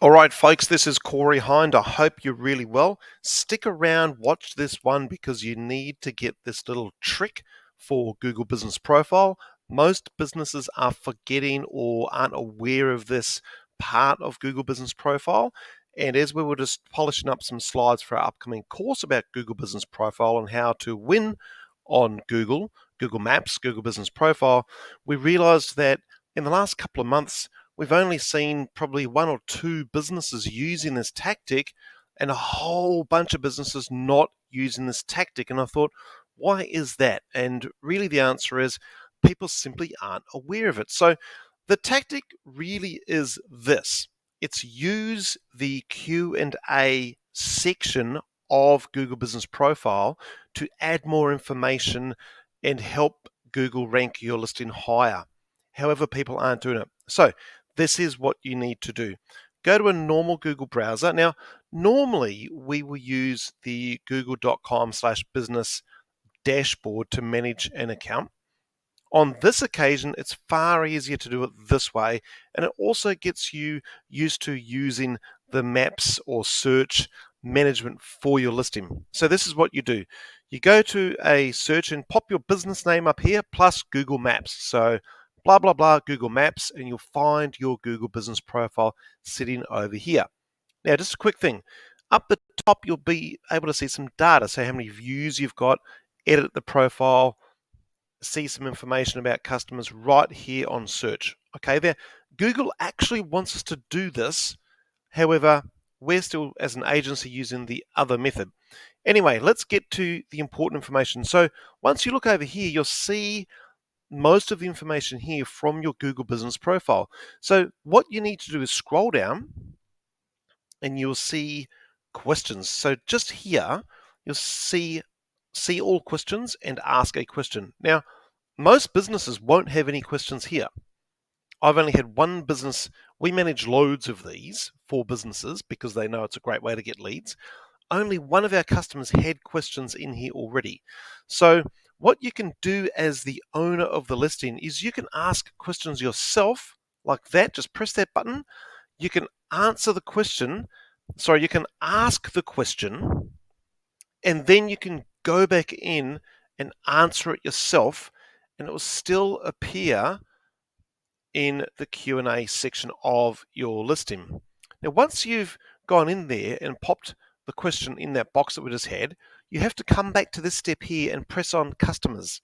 All right, folks, this is Corey Hinde. I hope you're really well. Stick around, watch this one because you need to get this little trick for Google Business Profile. Most businesses are forgetting or aren't aware of this part of Google Business Profile. And as we were just polishing up some slides for our upcoming course about Google Business Profile and how to win on Google Maps, Google Business Profile, we realized that in the last couple of months, we've only seen probably one or two businesses using this tactic and a whole bunch of businesses not using this tactic. And I thought, why is that? And really the answer is people simply aren't aware of it. So the tactic really is this. It's use the Q&A section of Google Business Profile to add more information and help Google rank your listing higher. However, people aren't doing it. So this is what you need to do. Go to a normal Google browser. Now, normally we will use the google.com/business dashboard to manage an account. On this occasion, it's far easier to do it this way, and it also gets you used to using the maps or search management for your listing. So this is what you do. You go to a search and pop your business name up here plus Google Maps. So blah, blah, blah, Google Maps, and you'll find your Google Business Profile sitting over here. Now, just a quick thing. Up the top, you'll be able to see some data. So how many views you've got, edit the profile, see some information about customers right here on search. Okay, there. Google actually wants us to do this. However, we're still, as an agency, using the other method. Anyway, let's get to the important information. So once you look over here, you'll see most of the information here from your Google Business Profile. So what you need to do is scroll down and you'll see questions. So just here, you'll see all questions and ask a question. Now, most businesses won't have any questions here. I've only had one business. We manage loads of these for businesses because they know it's a great way to get leads. Only one of our customers had questions in here already. So what you can do as the owner of the listing is you can ask questions yourself like that. Just press that button. You can answer the question. Sorry, you can ask the question, and then you can go back in and answer it yourself, and it will still appear in the Q&A section of your listing. Now, once you've gone in there and popped the question in that box that we just had, you have to come back to this step here and press on customers.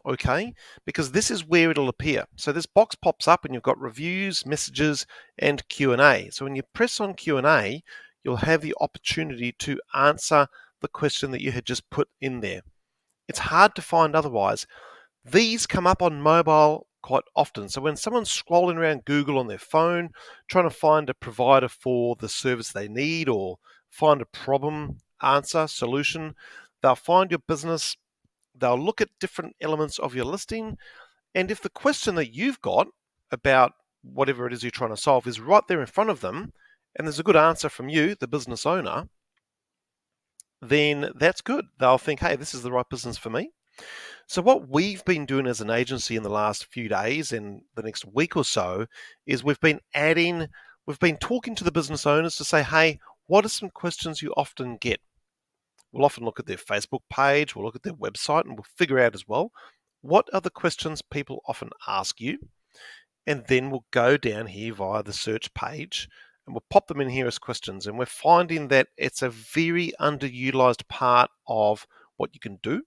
Okay, because this is where it'll appear. So this box pops up and you've got reviews, messages, and Q&A. So when you press on Q&A, you'll have the opportunity to answer the question that you had just put in there. It's hard to find otherwise. These come up on mobile quite often. So when someone's scrolling around Google on their phone, trying to find a provider for the service they need or find a problem, answer, solution, they'll find your business. They'll look at different elements of your listing, and if the question that you've got about whatever it is you're trying to solve is right there in front of them, and there's a good answer from you, the business owner, then that's good. They'll think, hey, this is the right business for me. So what we've been doing as an agency in the last few days and the next week or so is we've been talking to the business owners to say, hey, what are some questions you often get? We'll often look at their Facebook page, we'll look at their website, and we'll figure out as well, what are the questions people often ask you? And then we'll go down here via the search page and we'll pop them in here as questions. And we're finding that it's a very underutilized part of what you can do.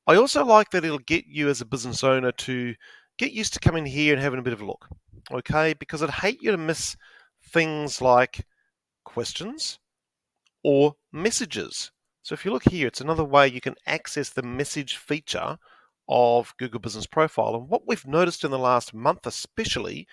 I also like that it'll get you as a business owner to get used to coming here and having a bit of a look, okay? Because I'd hate you to miss things like questions or messages. So if you look here, it's another way you can access the message feature of Google Business Profile. And what we've noticed in the last month especially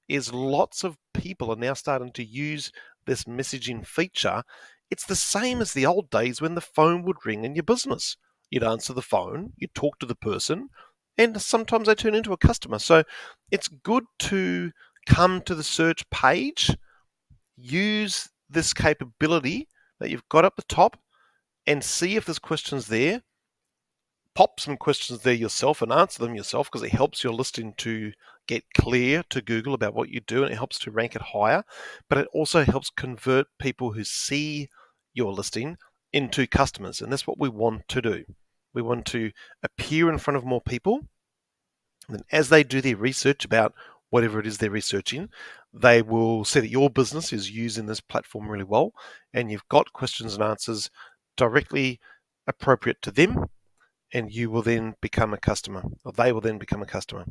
is lots of people are now starting to use this messaging feature. It's the same as the old days when the phone would ring in your business. You'd answer the phone, you'd talk to the person, and sometimes they turn into a customer. So it's good to come to the search page, use this capability that you've got up the top and see if there's questions there. Pop some questions there yourself and answer them yourself because it helps your listing to get clear to Google about what you do, and it helps to rank it higher, but it also helps convert people who see your listing into customers. And that's what we want to do. We want to appear in front of more people. And then as they do their research about whatever it is they're researching, they will see that your business is using this platform really well, and you've got questions and answers directly appropriate to them, and you will then become a customer, or they will then become a customer.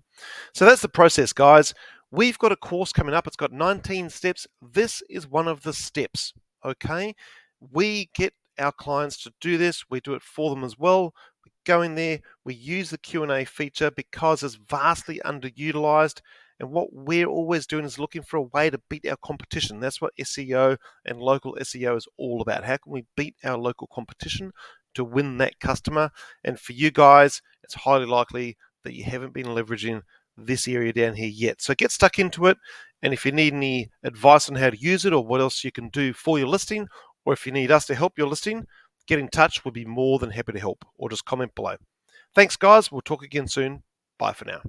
So that's the process, guys. We've got a course coming up. It's got 19 steps. This is one of the steps, okay? We get our clients to do this. We do it for them as well. We go in there. We use the Q&A feature because it's vastly underutilized. And what we're always doing is looking for a way to beat our competition. That's what SEO and local SEO is all about. How can we beat our local competition to win that customer? And for you guys, it's highly likely that you haven't been leveraging this area down here yet. So get stuck into it. And if you need any advice on how to use it or what else you can do for your listing, or if you need us to help your listing, get in touch. We'll be more than happy to help, or just comment below. Thanks, guys. We'll talk again soon. Bye for now.